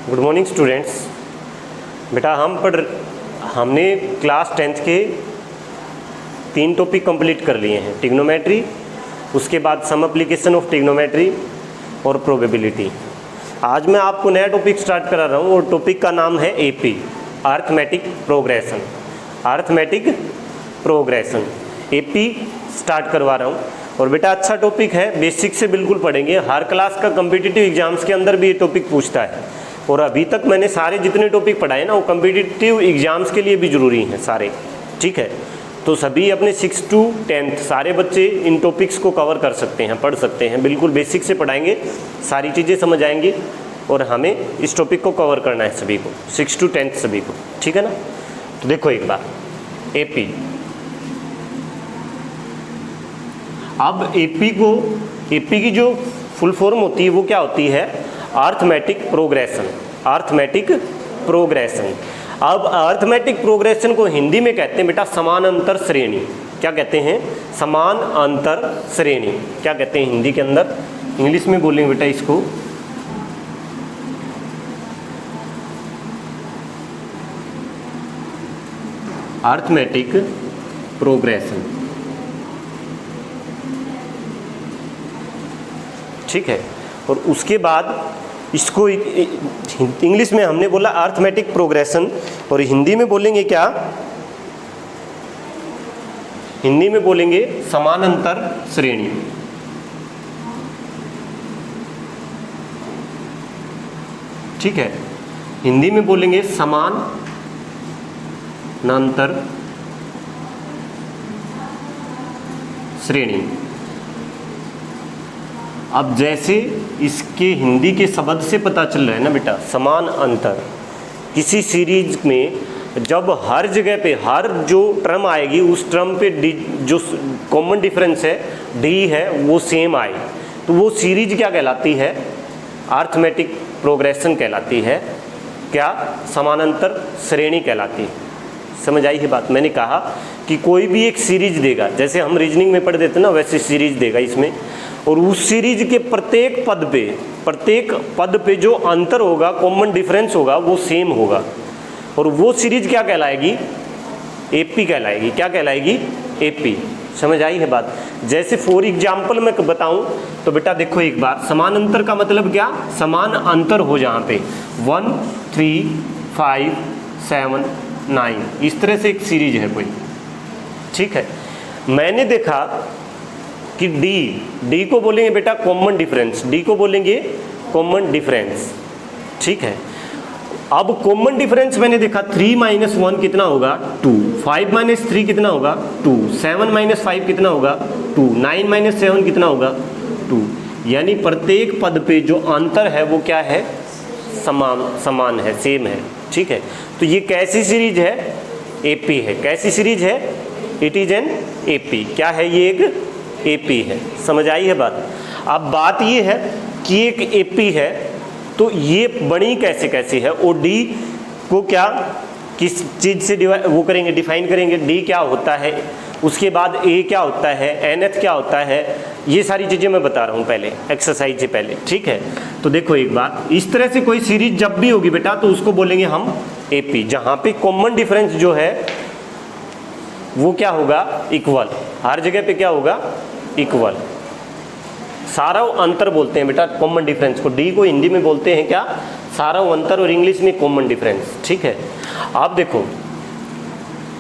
Good morning students. बेटा हमने class 10th के 3 टॉपिक कंप्लीट कर लिए हैं, ट्रिग्नोमेट्री, उसके बाद सम एप्लीकेशन ऑफ ट्रिग्नोमेट्री और प्रोबेबिलिटी। आज मैं आपको नया टॉपिक स्टार्ट करा रहा हूँ और टॉपिक का नाम है AP, arithmetic progression. Arithmetic progression AP start करवा रहा हूँ और बेटा अच्छा टॉपिक है, बेसिक से बिल्कुल पढ़ेंगे। हर क्लास का कम्पिटिटिव एग्जाम्स के अंदर भी ये टॉपिक पूछता है और अभी तक मैंने सारे जितने टॉपिक पढ़ाए ना वो कम्पिटिटिव एग्जाम्स के लिए भी ज़रूरी हैं सारे, ठीक है। तो सभी अपने 6 to 10th सारे बच्चे इन टॉपिक्स को कवर कर सकते हैं, पढ़ सकते हैं। बिल्कुल बेसिक से पढ़ाएंगे, सारी चीज़ें समझ आएंगी और हमें इस टॉपिक को कवर करना है सभी को, 6 to 10th सभी को, ठीक है ना। तो देखो एक बार एपी, अब एपी की जो फुल फॉर्म होती है वो क्या होती है? Arithmetic progression. Arithmetic progression. अब अरिथमेटिक प्रोग्रेशन को हिंदी में कहते हैं बेटा समानांतर श्रेणी। क्या कहते हैं? समानांतर श्रेणी। क्या कहते हैं हिंदी के अंदर? इंग्लिश में बोलेंगे बेटा इसको अरिथमेटिक प्रोग्रेशन, ठीक है। और उसके बाद इसको इंग्लिश में हमने बोला अरिथमेटिक प्रोग्रेशन और हिंदी में बोलेंगे क्या? हिंदी में बोलेंगे समानांतर श्रेणी। ठीक है, हिंदी में बोलेंगे समानांतर श्रेणी। अब जैसे इसके हिंदी के शब्द से पता चल रहा है ना बेटा, समान अंतर। किसी सीरीज में जब हर जगह पे हर जो टर्म आएगी उस टर्म पे डी, जो कॉमन डिफरेंस है डी है वो सेम आए तो वो सीरीज क्या कहलाती है? अरिथमेटिक प्रोग्रेशन कहलाती है। क्या? समानांतर श्रेणी कहलाती है। समझ आई है बात? मैंने कहा कि कोई भी एक सीरीज देगा, जैसे हम रीजनिंग में पढ़ देते ना वैसे सीरीज देगा इसमें, और उस सीरीज के प्रत्येक पद पे जो अंतर होगा, कॉमन डिफरेंस होगा वो सेम होगा और वो सीरीज क्या कहलाएगी? एपी कहलाएगी। क्या कहलाएगी? एपी। समझ आई है बात? जैसे फॉर एग्जाम्पल मैं बताऊं तो बेटा देखो एक बार, समान अंतर का मतलब क्या? समान अंतर हो जहाँ पे 1 3 5 7 9 इस तरह से एक सीरीज है कोई, ठीक है। मैंने देखा कि डी को बोलेंगे बेटा कॉमन डिफरेंस, डी को बोलेंगे कॉमन डिफरेंस, ठीक है। अब कॉमन डिफरेंस मैंने देखा 3 - 1 कितना होगा? 2, 5 - 3 कितना होगा? 2, 7 - 5 कितना होगा? 2, 9 - 7 कितना होगा? 2। यानी प्रत्येक पद पे जो अंतर है वो क्या है? समान है, सेम है, ठीक है। तो ये कैसी सीरीज है? एपी है। कैसी सीरीज है? It is an AP. क्या है ये? एक एपी है। समझ आई है बात? अब बात ये है कि एक एपी है तो ये बनी कैसे कैसे है? और डी को क्या किस चीज़ से डिफाइन करेंगे? डी क्या होता है, उसके बाद ए क्या होता है, एनएथ क्या होता है, ये सारी चीज़ें मैं बता रहा हूँ पहले एक्सरसाइज से पहले, ठीक है। तो देखो एक बात, इस तरह से कोई सीरीज जब भी होगी बेटा तो उसको बोलेंगे हम एपी, जहाँ पे कॉमन डिफरेंस जो है वो क्या होगा? इक्वल। हर जगह पे क्या होगा? इक्वल। सारा अंतर बोलते हैं बेटा कॉमन डिफरेंस को। डी को हिंदी में बोलते हैं क्या? सारा अंतर, और इंग्लिश में कॉमन डिफरेंस, ठीक है। आप देखो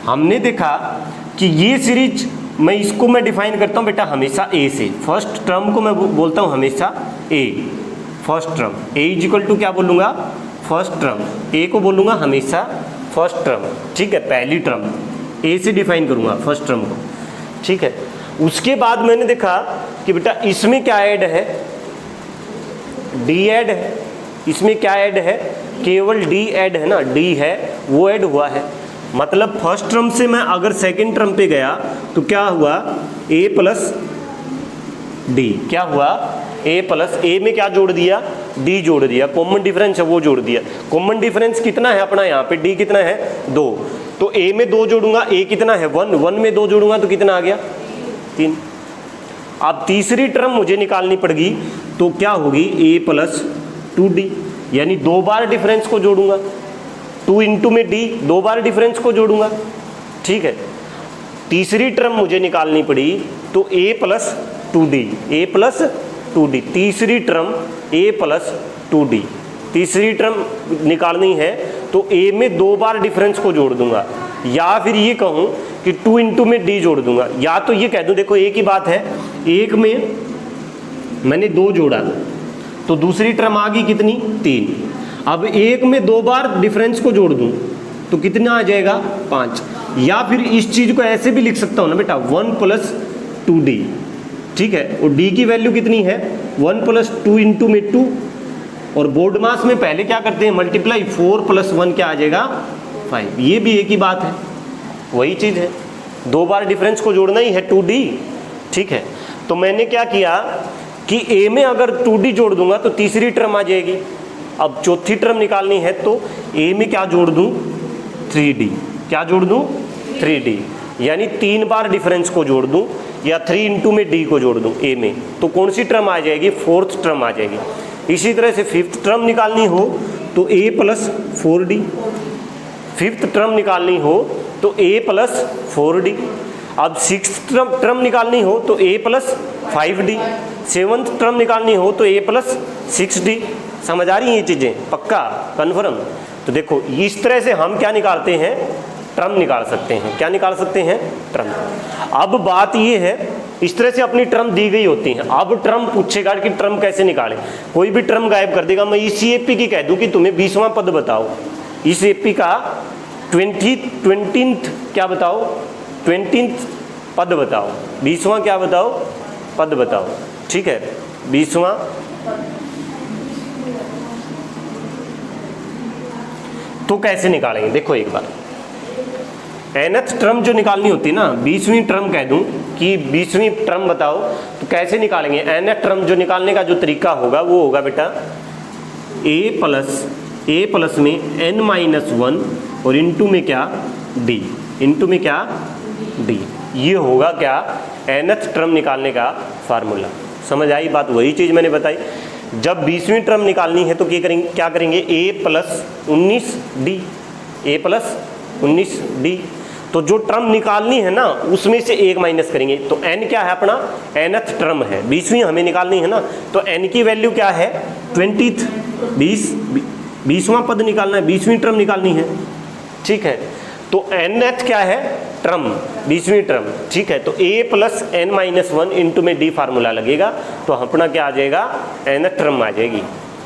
हमने देखा कि ये सीरीज मैं डिफाइन करता हूँ बेटा हमेशा ए से। फर्स्ट टर्म को मैं बोलता हूँ हमेशा a, first term. A equal to क्या बोलूँगा? First term. ए को बोलूँगा हमेशा फर्स्ट टर्म, ठीक है। पहली टर्म ए से डिफाइन करूँगा फर्स्ट टर्म को, ठीक है। उसके बाद मैंने देखा कि बेटा इसमें क्या ऐड है? डी ऐड है। इसमें क्या ऐड है? केवल डी ऐड है ना, डी है वो ऐड हुआ है। मतलब फर्स्ट टर्म से मैं अगर सेकंड टर्म पे गया तो क्या हुआ? ए प्लस डी। क्या हुआ? ए प्लस ए में क्या जोड़ दिया? डी जोड़ दिया। कॉमन डिफरेंस है वो जोड़ दिया। कॉमन डिफरेंस कितना है अपना यहाँ पे? डी कितना है? 2। तो ए में 2 जोड़ूंगा, ए कितना है? 1, 1 में 2 जोड़ूंगा तो कितना आ गया? 3। अब तीसरी टर्म मुझे निकालनी पड़ेगी तो क्या होगी? a + 2d। यानी 2 बार डिफरेंस को जोड़ूंगा, 2 इंटू में डी, 2 बार डिफरेंस को जोड़ूंगा, ठीक है। तीसरी टर्म मुझे निकालनी पड़ी तो a plus 2d, a plus 2d, तीसरी टर्म a प्लस 2d, तीसरी टर्म निकालनी है तो a में 2 बार डिफरेंस को जोड़ दूंगा, या फिर ये कहूँ कि 2 इंटू में d जोड़ दूंगा, या तो ये कह दूँ, देखो एक ही बात है, एक में मैंने 2 जोड़ा तो दूसरी टर्म आ गई कितनी, 3। अब एक में 2 बार डिफरेंस को जोड़ दूं तो कितना आ जाएगा, 5। या फिर इस चीज को ऐसे भी लिख सकता हूं ना बेटा, 1 प्लस 2d, ठीक है। और d की वैल्यू कितनी है, 1 प्लस 2 इंटू में 2, और बोर्ड मास में पहले क्या करते हैं, मल्टीप्लाई, 4 प्लस 1 क्या आ जाएगा, 5। ये भी एक ही बात है, वही चीज है, 2 बार डिफरेंस को जोड़ना ही है 2d, ठीक है। तो मैंने क्या किया कि a में अगर 2d जोड़ दूंगा तो तीसरी टर्म आ जाएगी। अब चौथी टर्म निकालनी है तो a में क्या जोड़ दूं, 3d, क्या जोड़ दूं, 3d, यानी 3 बार डिफरेंस को जोड़ दूं, या 3 इंटू में d को जोड़ दूं a में, तो कौन सी टर्म आ जाएगी, 4th टर्म आ जाएगी। इसी तरह से 5th टर्म निकालनी हो तो a plus 4d, 5th term निकालनी हो तो a प्लस 4d। अब 6th टर्म निकालनी हो तो a plus 5d, 7th term निकालनी हो तो a प्लस 6d। समझ आ रही हैं ये चीज़ें, पक्का, कन्फर्म। तो देखो इस तरह से हम क्या निकालते हैं, टर्म निकाल सकते हैं, क्या निकाल सकते हैं, टर्म। अब बात ये है, इस तरह से अपनी टर्म दी गई होती है, अब टर्म पूछेगा कि टर्म कैसे निकालें, कोई भी टर्म गायब कर देगा। मैं इसी एपी की कह दूं कि तुम्हें 20वां पद बताओ, इस एपी का 20th क्या बताओ, 20th पद बताओ, 20वां क्या बताओ, पद बताओ, ठीक है, 20वां। तो कैसे निकालेंगे, देखो एक बार, nth टर्म जो निकालनी होती है ना, 20वीं टर्म कह दूं कि 20वीं टर्म बताओ, तो कैसे निकालेंगे। nth टर्म जो निकालने का जो तरीका होगा वो होगा बेटा a प्लस में n-1 और इंटू में क्या, d, इंटू में क्या, d। ये होगा क्या, nth टर्म निकालने का फार्मूला। समझ आई बात, वही चीज़ मैंने बताई। जब 20वीं टर्म निकालनी है तो क्या करेंगे, a plus 19d, a plus 19d। तो जो टर्म निकालनी है ना उसमें से एक माइनस करेंगे, तो n क्या है अपना, nth टर्म है, 20वीं हमें निकालनी है ना, तो n की वैल्यू क्या है, 20th, 20वां पद निकालना है, 20वीं टर्म निकालनी है, ठीक है। तो nth क्या है, टर्म, 20वीं टर्म, ठीक है। तो a प्लस n-1 इंटू में d फार्मूला लगेगा, तो अपना क्या आ जाएगा, nth टर्म आ जाएगी।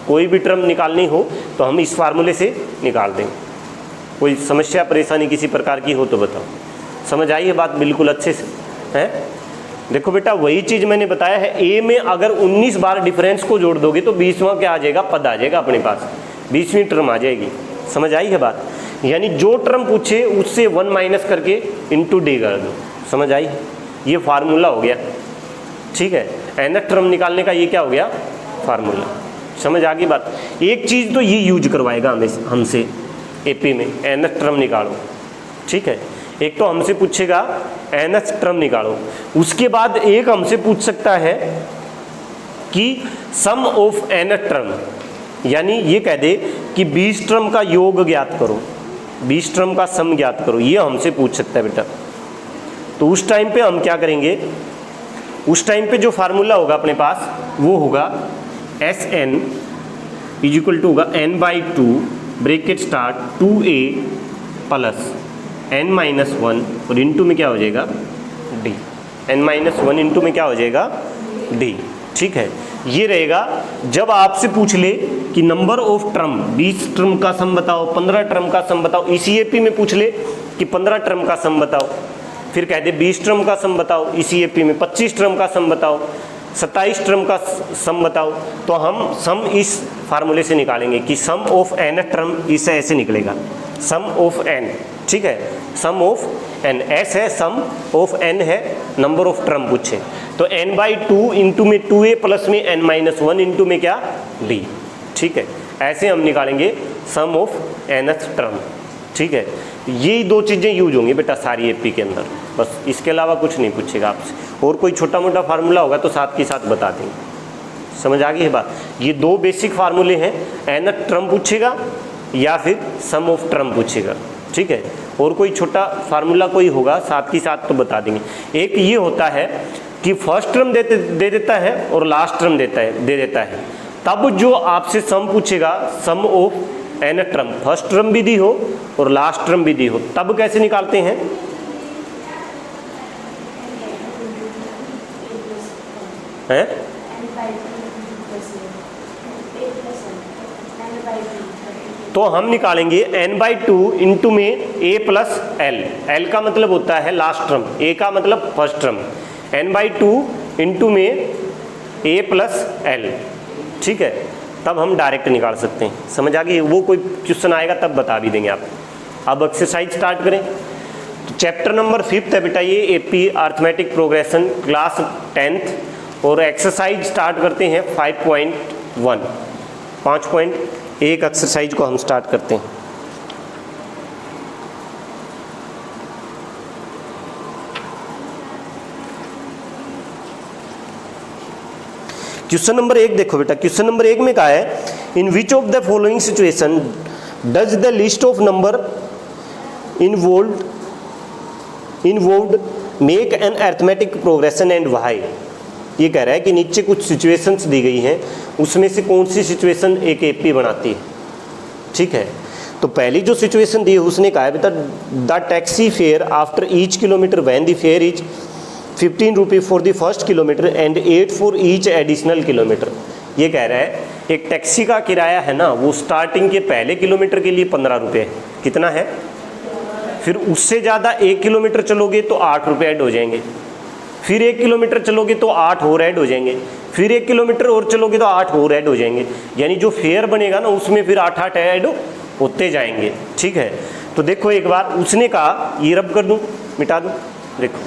कोई भी टर्म निकालनी हो तो हम इस फार्मूले से निकाल देंगे। कोई समस्या परेशानी किसी प्रकार की हो तो बताओ। समझ आई है बात बिल्कुल अच्छे से, है। देखो बेटा वही चीज़ मैंने बताया है, a में अगर 19 बार डिफरेंस को जोड़ दोगे तो 20वां क्या आ जाएगा, पद आ जाएगा अपने पास, 20वीं टर्म आ जाएगी। समझ आई है बात, यानी जो टर्म पूछे उससे 1 माइनस करके इंटू डी कर दो। समझ आई, ये फार्मूला हो गया, ठीक है। nth टर्म निकालने का ये क्या हो गया, फार्मूला। समझ आ गई बात। एक चीज़ तो ये यूज करवाएगा हमसे एपी में, nth टर्म निकालो, ठीक है। एक तो हमसे पूछेगा nth टर्म निकालो, उसके बाद एक हमसे पूछ सकता है कि सम ऑफ nth टर्म, यानी ये कह दे कि 20 टर्म का योग ज्ञात करो, 20 टर्म का सम ज्ञात करो, ये हमसे पूछ सकता है बेटा। तो उस टाइम पे हम क्या करेंगे, उस टाइम पे जो फार्मूला होगा अपने पास वो होगा Sn इज इक्वल टू होगा n/2 bracket start 2a plus n-1 और इंटू में क्या हो जाएगा, d, n-1 इंटू में क्या हो जाएगा, d, ठीक है। ये रहेगा जब आपसे पूछ ले कि नंबर ऑफ टर्म, 20 टर्म का सम बताओ, 15 टर्म का सम बताओ, इसी एपी में पूछ ले कि 15 टर्म का सम बताओ, फिर कह दे 20 टर्म का सम बताओ, इसी एपी में 25 टर्म का सम बताओ, 27 टर्म का सम बताओ, तो हम सम इस फार्मूले से निकालेंगे कि सम ऑफ n टर्म इसे ऐसे निकलेगा, सम ऑफ n, ठीक है, सम ऑफ n, s है सम ऑफ n है नंबर ऑफ टर्म पूछे, तो n/2 इंटू में 2a प्लस में n-1 इंटू में क्या, d, ठीक है। ऐसे हम निकालेंगे सम ऑफ nth टर्म, ठीक है। ये दो चीज़ें यूज होंगी बेटा सारी एपी के अंदर, बस इसके अलावा कुछ नहीं पूछेगा आपसे। और कोई छोटा मोटा फार्मूला होगा तो साथ के साथ बता देंगे, समझ आ गई है बात। ये दो बेसिक फार्मूले हैं, nth टर्म पूछेगा या फिर सम ऑफ टर्म पूछेगा, ठीक है। और कोई छोटा फार्मूला कोई होगा साथ ही साथ तो बता देंगे। एक ये होता है कि फर्स्ट टर्म दे देता है और लास्ट टर्म दे देता है, तब जो आपसे सम पूछेगा sum of nth term, first term भी दी हो और लास्ट टर्म भी दी हो, तब कैसे निकालते हैं? हैं? तो हम निकालेंगे n/2 इंटू में a प्लस l, l का मतलब होता है लास्ट टर्म, a का मतलब फर्स्ट टर्म, n/2 इंटू में a प्लस l, ठीक है। तब हम डायरेक्ट निकाल सकते हैं, समझ आ गई। वो कोई क्वेश्चन आएगा तब बता भी देंगे आप। अब एक्सरसाइज स्टार्ट करें। तो चैप्टर नंबर 5 है बेटा ये, AP arithmetic progression, class 10th, और एक्सरसाइज स्टार्ट करते हैं 5.1। 5.1 एक्सरसाइज को हम स्टार्ट करते हैं। क्वेश्चन नंबर 1 देखो बेटा, क्वेश्चन नंबर 1 में कहा है in which of the following situation does the list of number involved make an arithmetic progression and why. ये कह रहा है कि नीचे कुछ सिचुएशंस दी गई हैं, उसमें से कौन सी सिचुएशन एक एपी बनाती है, ठीक है। तो पहली जो सिचुएशन दी है उसने कहा है बेटा the taxi fare after each kilometre when the fair is 15 रुपये for the first kilometre and 8 for each additional kilometre. ये कह रहा है एक टैक्सी का किराया है ना, वो स्टार्टिंग के पहले किलोमीटर के लिए 15 रुपये, कितना है, फिर उससे ज़्यादा 1 किलोमीटर चलोगे तो 8 रुपये ऐड हो जाएंगे, फिर 1 किलोमीटर चलोगे तो 8 और ऐड हो जाएंगे, फिर 1 किलोमीटर और चलोगे तो 8 और ऐड हो जाएंगे। यानी जो फेयर बनेगा ना उसमें फिर 8 ऐड होते जाएंगे, ठीक है। तो देखो एक बार उसने कहा, ये रब कर दूं, मिटा दूं, देखो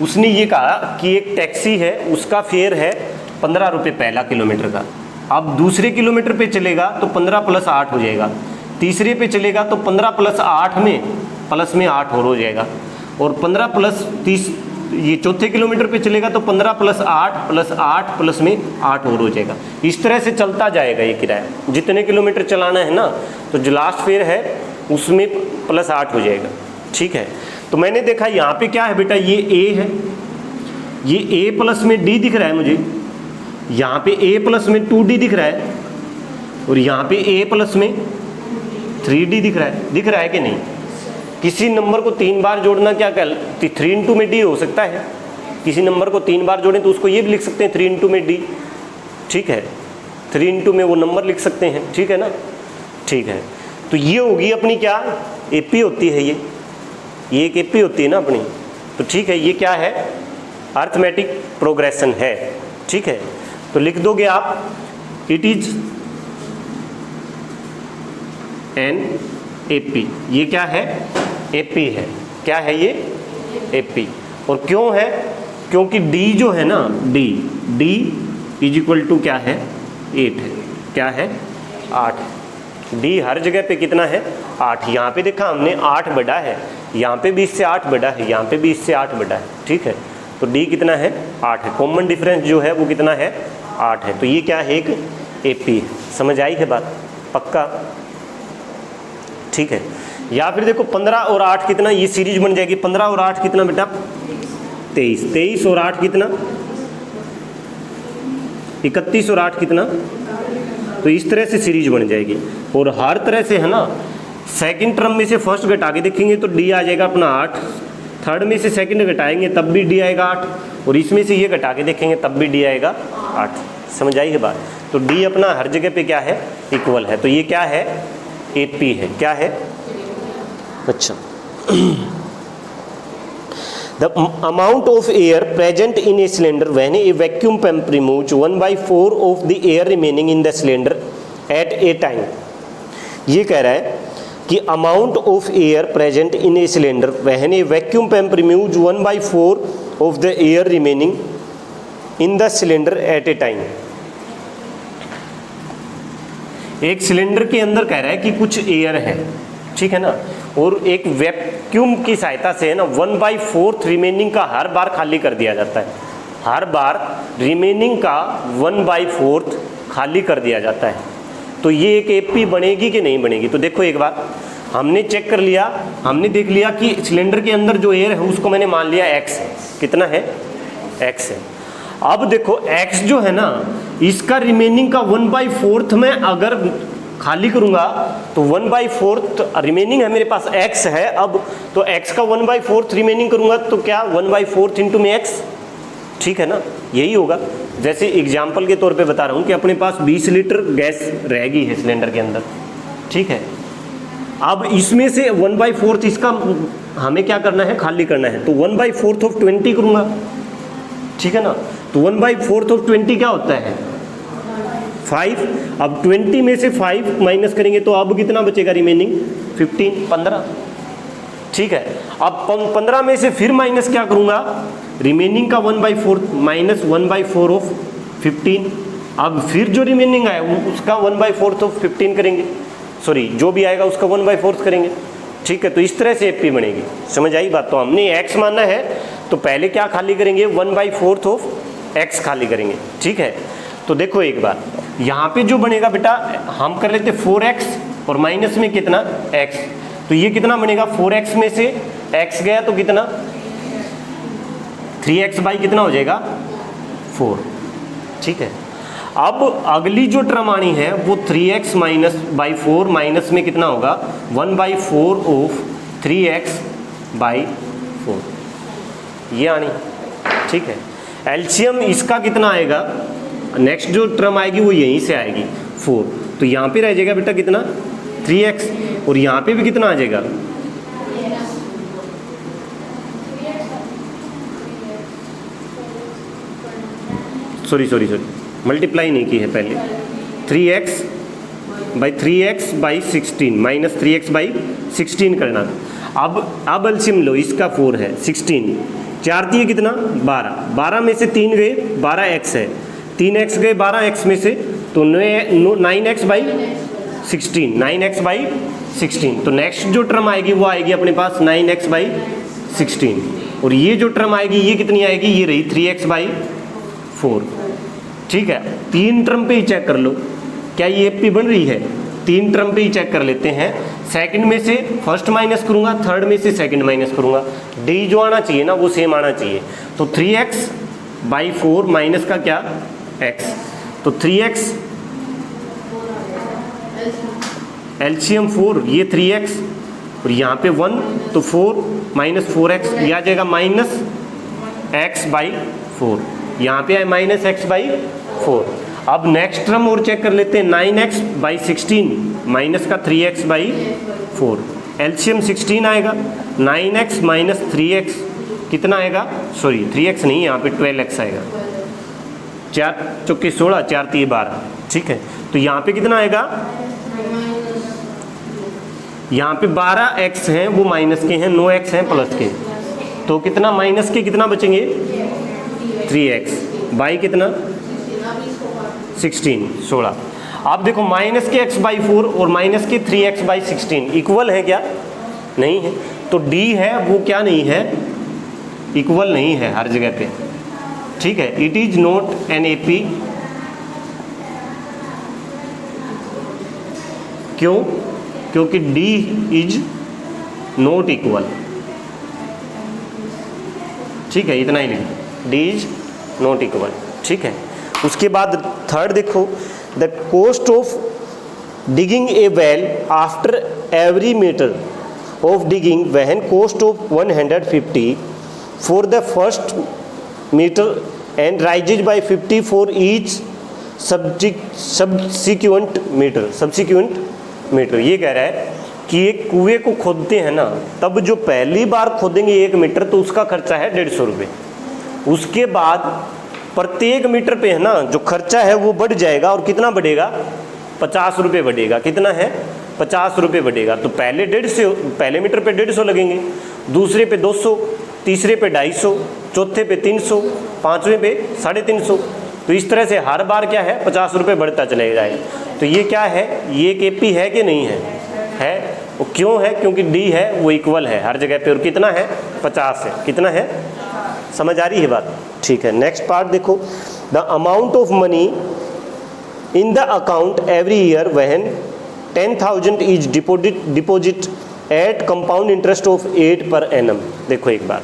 उसने ये कहा कि एक टैक्सी है, उसका फेयर है 15 रुपये पहला किलोमीटर का। अब दूसरे किलोमीटर पे चलेगा तो 15 + 8 हो जाएगा, तीसरे पे चलेगा तो 15 + 8 में प्लस में 8 और हो जाएगा, और 15 + 30 ये चौथे किलोमीटर पे चलेगा तो 15 + 8 + 8 प्लस में 8 और हो जाएगा। इस तरह से चलता जाएगा ये किराया, जितने किलोमीटर चलाना है ना, तो जो लास्ट फेयर है उसमें +8 हो जाएगा, ठीक है। तो मैंने देखा यहाँ पे क्या है बेटा, ये a है, ये a प्लस में d दिख रहा है मुझे, यहाँ पे a प्लस में 2d दिख रहा है, और यहाँ पे a प्लस में 3d दिख रहा है कि नहीं। किसी नंबर को 3 बार जोड़ना क्या 3 इंटू में d हो सकता है, किसी नंबर को 3 बार जोड़ें तो उसको ये भी लिख सकते हैं 3 इंटू में d, ठीक है, 3 इंटू में वो नंबर लिख सकते हैं, ठीक है ना, ठीक है। तो ये होगी अपनी क्या एपी होती है, ये एक एपी होती है ना अपनी, तो ठीक है, ये क्या है अर्थमेटिक प्रोग्रेशन है, ठीक है। तो लिख दोगे आप इट इज एन एपी, ये क्या है एपी है, क्या है ये एपी। और क्यों है, क्योंकि डी जो है ना, डी इज इक्वल टू क्या है 8 है, क्या है 8, डी हर जगह पे कितना है 8। यहाँ पे देखा हमने 8 बड़ा है, यहाँ पे भी इससे 8 बड़ा है, यहाँ पे भी इससे 8 बड़ा है, ठीक है। तो डी कितना है 8 है, कॉमन डिफरेंस जो है वो कितना है 8 है। तो ये क्या है एक एपी है, समझ आई है बात, पक्का, ठीक है। या फिर देखो 15 और 8 कितना, ये सीरीज बन जाएगी 15 और 8 कितना बेटा 23, 23 और 8 कितना 31 और 8 कितना, तो इस तरह से सीरीज बन जाएगी। और हर तरह से है ना, सेकंड टर्म में से फर्स्ट घटा के देखेंगे तो डी आ जाएगा अपना 8, थर्ड में से सेकंड घटाएंगे तब भी डी आएगा 8, और इसमें से ये घटा के देखेंगे तब भी डी आएगा 8, समझ आई है बात। तो डी अपना हर जगह पे क्या है इक्वल है, तो ये क्या है एपी है, क्या है, अच्छा। The amount of air present in a cylinder when a vacuum pump removes 1/4 of the air remaining in the cylinder at a time। ये कह रहा है कि amount of air present in a cylinder when a vacuum pump removes 1/4 of the air remaining in the cylinder at a time। एक cylinder के अंदर कह रहा है कि कुछ एयर है, ठीक है ना, और एक वैक्यूम की सहायता से ना 1/4 रिमेनिंग का हर बार खाली कर दिया जाता है, हर बार रिमेनिंग का 1/4 खाली कर दिया जाता है। तो ये एक एपी बनेगी कि नहीं बनेगी? तो देखो एक बार हमने चेक कर लिया, हमने देख लिया कि सिलेंडर के अंदर जो एयर है उसको मैंने मान लिया x है। कितना है? x है। अब देखो x जो है ना, इसका रिमेनिंग का 1/4 में अगर खाली करूंगा तो 1/4 रिमेनिंग है मेरे पास, x है अब, तो x का 1/4 रिमेनिंग करूंगा तो क्या 1/4 इंटू में x, ठीक है ना, यही होगा। जैसे एग्जाम्पल के तौर पे बता रहा हूँ कि अपने पास 20 लीटर गैस रह गई है सिलेंडर के अंदर, ठीक है। अब इसमें से 1/4 इसका हमें क्या करना है? खाली करना है। तो 1/4 ऑफ 20 करूँगा, ठीक है ना। तो 1/4 ऑफ 20 क्या होता है? 5। अब 20 में से 5 माइनस करेंगे तो अब कितना बचेगा रिमेनिंग? 15, ठीक है। अब 15 में से फिर माइनस क्या करूँगा? रिमेनिंग का 1/4 माइनस 1/4 ऑफ 15। अब फिर जो रिमेनिंग आए उसका 1/4 ऑफ 15 करेंगे, सॉरी जो भी आएगा उसका 1/4 करेंगे, ठीक है। तो इस तरह से एपी बनेगी। समझ आई बात? तो हमने x मानना है तो पहले क्या खाली करेंगे? 1/4 ऑफ x खाली करेंगे, ठीक है। तो देखो एक बार यहाँ पे जो बनेगा बेटा, हम कर लेते 4x और माइनस में कितना? x। तो ये कितना बनेगा? 4x में से x गया तो कितना? 3x बाई कितना हो जाएगा? 4, ठीक है। अब अगली जो टर्म आनी है वो 3x माइनस बाई 4 माइनस में कितना होगा? 1/4 ऑफ 3x बाई 4, ये आनी, ठीक है। एलसीएम इसका कितना आएगा? नेक्स्ट जो टर्म आएगी वो यहीं से आएगी 4, तो यहाँ पे रह जाएगा बेटा कितना? 3x, और यहाँ पे भी कितना आ जाएगा? सॉरी मल्टीप्लाई नहीं की है पहले। 3x by 16 minus 3x by 16 करना। अब एलसीएम लो, इसका 4 है, 16 4 दिए कितना? 12 में से 3 गए, 12x है, 3x गए 12x में से, तो 9x बाई 16, 9x बाई 16। तो नेक्स्ट जो टर्म आएगी वो आएगी अपने पास 9x बाई 16, और ये जो टर्म आएगी ये कितनी आएगी? ये रही 3x बाई 4, ठीक है। 3 टर्म पे ही चेक कर लो क्या ये एपी बन रही है? 3 टर्म पे ही चेक कर लेते हैं। सेकंड में से फर्स्ट माइनस करूंगा, थर्ड में से सेकंड माइनस करूंगा, डी जो आना चाहिए ना वो सेम आना चाहिए। तो 3x बाई 4 माइनस का क्या? x, तो 3x एलसीएम 4, ये 3x और यहाँ पे 1, तो 4 माइनस 4x, ये आ जाएगा माइनस x बाई 4, यहाँ पे आए माइनस x बाई 4। अब नेक्स्ट टर्म और चेक कर लेते हैं, 9x बाई 16 माइनस का 3x बाई 4, एलसीएम 16 आएगा। 9x माइनस 3x कितना आएगा? सॉरी 3x नहीं, यहाँ पे 12x आएगा। 4 चौके 16, 4 3 12, ठीक है। तो यहाँ पे कितना आएगा? यहाँ पे 12x हैं वो माइनस के हैं, 9x हैं प्लस के, तो कितना माइनस के कितना बचेंगे? 3x बाई कितना? 16। आप देखो माइनस के x बाई 4 और माइनस के 3x बाई 16 इक्वल है क्या? नहीं है। तो d है वो क्या नहीं है? इक्वल नहीं है हर जगह पे, ठीक है। It is not an AP. क्यों? क्योंकि d इज नॉट इक्वल, ठीक है, इतना ही लिखो, d इज नॉट इक्वल, ठीक है। उसके बाद थर्ड देखो, the cost of digging a well after every metre of digging one cost of 150 for the first metre and rises by 50 for each subsequent metre. ये कह रहा है कि एक कुएं को खोदते हैं ना, तब जो पहली बार खोदेंगे 1 मीटर तो उसका खर्चा है 150 रुपये। उसके बाद प्रत्येक मीटर पे है ना जो खर्चा है वो बढ़ जाएगा, और कितना बढ़ेगा? 50 रुपये बढ़ेगा। कितना है? 50 रुपये बढ़ेगा। तो पहले मीटर पे 150 लगेंगे, दूसरे पे 200, तीसरे पे 250, चौथे पे 300, पाँचवें पे 350। तो इस तरह से हर बार क्या है? 50 रुपये बढ़ता चले जाएगा। तो ये क्या है? ये एक एपी है कि नहीं है? है। वो क्यों है? क्योंकि डी है वो इक्वल है हर जगह पे, और कितना है? 50 है। कितना है? समझ आ रही है बात? ठीक है। नेक्स्ट पार्ट देखो, the amount of money in the account every year when 10,000 is deposit eight compound interest of 8 per annum. देखो एक बार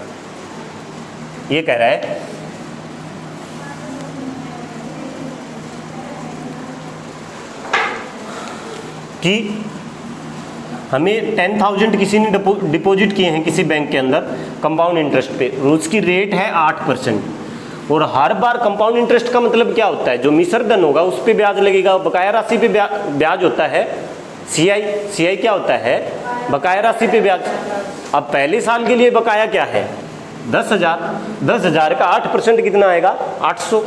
ये कह रहा है कि हमें 10,000 किसी ने डिपॉजिट किए हैं किसी बैंक के अंदर कंपाउंड इंटरेस्ट पे, उसकी रेट है 8%। और हर बार कंपाउंड इंटरेस्ट का मतलब क्या होता है, जो मिश्र धन होगा उस पे ब्याज लगेगा, बकाया राशि पे ब्याज होता है सीआई क्या होता है, बकाया राशि पे ब्याज। अब पहले साल के लिए बकाया क्या है 10,000 का 8% कितना आएगा 800,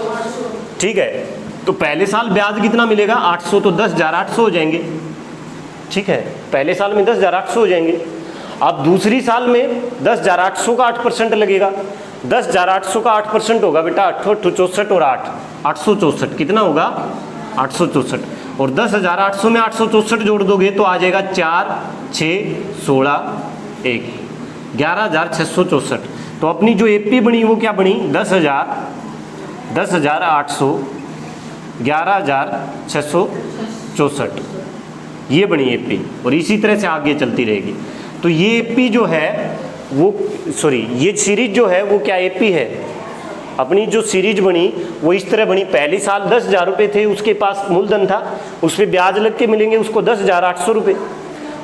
ठीक है। तो पहले साल ब्याज कितना मिलेगा 800, तो 10,800 हो जाएंगे, ठीक है। पहले साल में 10,800 हो जाएंगे। अब दूसरी साल में 10,800 का 8% लगेगा, 10,800 का 8% होगा बेटा 864 और 864 कितना होगा 864, और 10,800 में 864 जोड़ दोगे तो आ जाएगा 4, 6, 16, 1, 11,664। तो अपनी जो एपी बनी वो क्या बनी 10,800, 11,664, ये बनी एपी। और इसी तरह से आगे चलती रहेगी। तो ये एपी जो है वो ये सीरीज जो है वो क्या एपी है, अपनी जो सीरीज बनी वो इस तरह बनी। पहले साल 10,000 रुपये थे, उसके पास मूलधन था, उस पर ब्याज लग के मिलेंगे उसको 10,800 रुपये।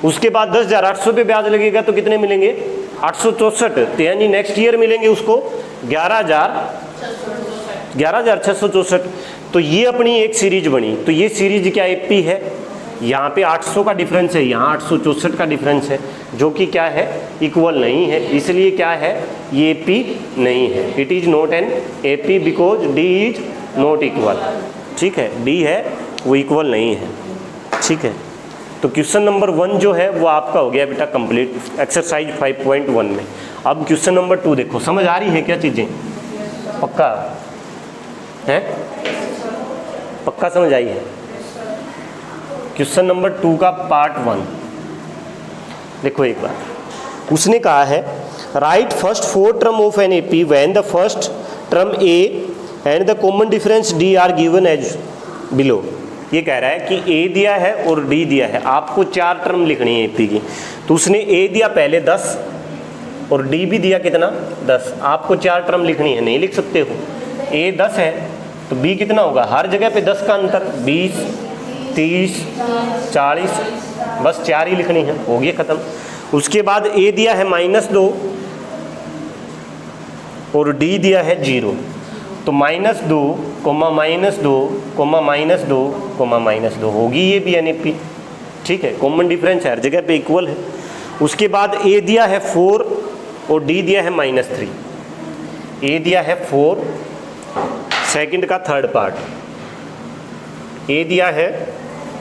उसके बाद 10,800 पे ब्याज लगेगा तो कितने मिलेंगे 864, तो यानी नेक्स्ट ईयर मिलेंगे उसको 11,664। तो ये अपनी एक सीरीज बनी। तो ये सीरीज क्या एपी है, यहाँ पे 800 का डिफरेंस है, यहाँ 864 का डिफरेंस है, जो कि क्या है इक्वल नहीं है, इसलिए क्या है ये एपी नहीं है। It is not an AP because D is not equal, ठीक है। डी है वो इक्वल नहीं है, ठीक है। तो क्वेश्चन नंबर 1 जो है वो आपका हो गया बेटा कंप्लीट एक्सरसाइज 5.1 में। अब क्वेश्चन नंबर 2 देखो, समझ आ रही है क्या चीज़ें, पक्का है, पक्का समझ आई है। क्वेश्चन नंबर 2 का पार्ट 1 देखो एक बार, उसने कहा है write first 4 term of an AP when the first term a and the common difference d are given as below. ये कह रहा है कि ए दिया है और डी दिया है, आपको 4 टर्म लिखनी है एपी की। तो उसने ए दिया पहले 10 और डी भी दिया कितना 10, आपको 4 टर्म लिखनी है, नहीं लिख सकते हो। ए 10 है तो बी कितना होगा, हर जगह पे 10 का अंतर, 20, 30, 40, बस 4 ही लिखनी है, हो गया ख़त्म। उसके बाद ए दिया है -2 और डी दिया है 0, तो -2, -2, -2, होगी ये भी एनएपी, ठीक है। कॉमन डिफरेंस है, हर जगह पे इक्वल है। उसके बाद ए दिया है 4 और डी दिया है -3। ए दिया है 4, सेकंड का थर्ड पार्ट, ए दिया है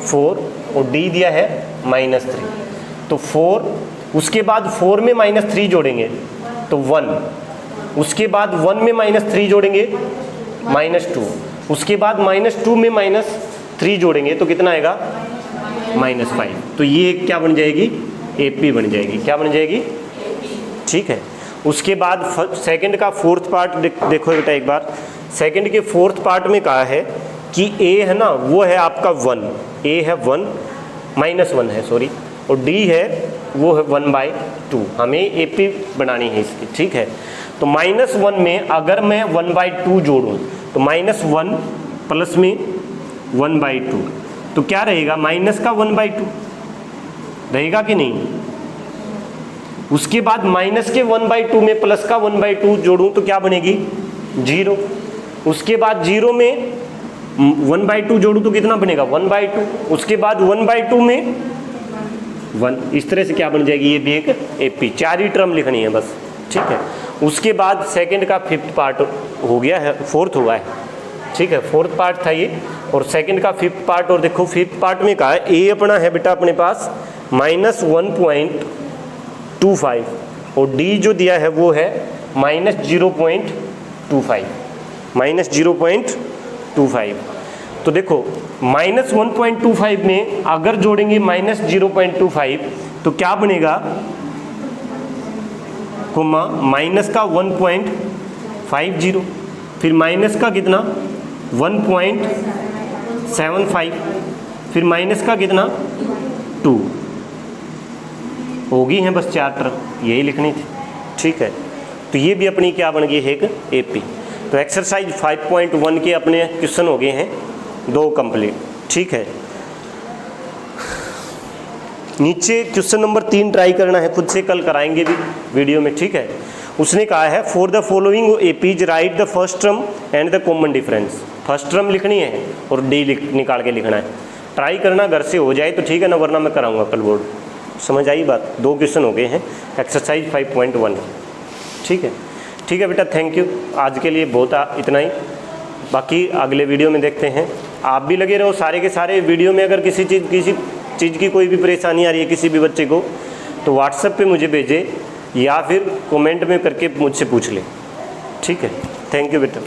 4 और डी दिया है -3, तो 4, उसके बाद 4 में -3 जोड़ेंगे तो 1, उसके बाद 1 में -3 जोड़ेंगे -2, उसके बाद -2 में -3 जोड़ेंगे तो कितना आएगा -5। तो ये क्या बन जाएगी एपी बन जाएगी, क्या बन जाएगी, ठीक है। उसके बाद सेकंड का फोर्थ पार्ट देखो बेटा एक बार, सेकंड के फोर्थ पार्ट में कहा है कि ए है ना वो है आपका 1, ए है 1 -1 है सॉरी, और डी है वो है 1/2, हमें एपी बनानी है इसकी, ठीक है। तो -1 में अगर मैं 1/2 जोड़ूं तो -1 प्लस में 1/2 तो क्या रहेगा, माइनस का 1/2 रहेगा कि नहीं। उसके बाद माइनस के 1/2 में प्लस का 1/2 जोड़ूं तो क्या बनेगी 0। उसके बाद 0 में 1/2 जोड़ूं तो कितना बनेगा 1/2, उसके बाद 1/2 में 1, इस तरह से क्या बन जाएगी ये भी एक एपी। 4 ही टर्म लिखनी है बस, ठीक है। उसके बाद सेकंड का फिफ्थ पार्ट हो गया है, फोर्थ हुआ है, ठीक है, फोर्थ पार्ट था ये, और सेकंड का फिफ्थ पार्ट। और देखो फिफ्थ पार्ट में कहा है ए अपना है बेटा अपने पास -1.25 और डी जो दिया है वो है -0.25। तो देखो -1.25 में अगर जोड़ेंगे -0.25 तो क्या बनेगा, कोमा माइनस का 1.50, फिर माइनस का कितना 1.75, फिर माइनस का कितना 2, होगी हैं बस 4 टर्म, यही लिखनी थी। ठीक है, तो ये भी अपनी क्या बन गई है, एक एपी। तो एक्सरसाइज 5.1 के अपने क्वेश्चन हो गए हैं 2 कंप्लीट। ठीक है, नीचे क्वेश्चन नंबर 3 ट्राई करना है, खुद से कल कराएंगे भी वीडियो में। ठीक है, उसने कहा है for the following APs right the first term and the common difference. First term लिखनी है और डी निकाल के लिखना है। ट्राई करना, घर से हो जाए तो ठीक है ना, वरना मैं कराऊंगा कल बोर्ड। समझ आई बात? 2 क्वेश्चन हो गए हैं एक्सरसाइज 5.1। ठीक है, ठीक है बेटा, थैंक यू। आज के लिए बहुत इतना ही, बाकी अगले वीडियो में देखते हैं। आप भी लगे रहो सारे के सारे वीडियो में। अगर किसी चीज़ की कोई भी परेशानी आ रही है किसी भी बच्चे को, तो व्हाट्सएप पे मुझे भेजे या फिर कमेंट में करके मुझसे पूछ ले। ठीक है, थैंक यू बेटा।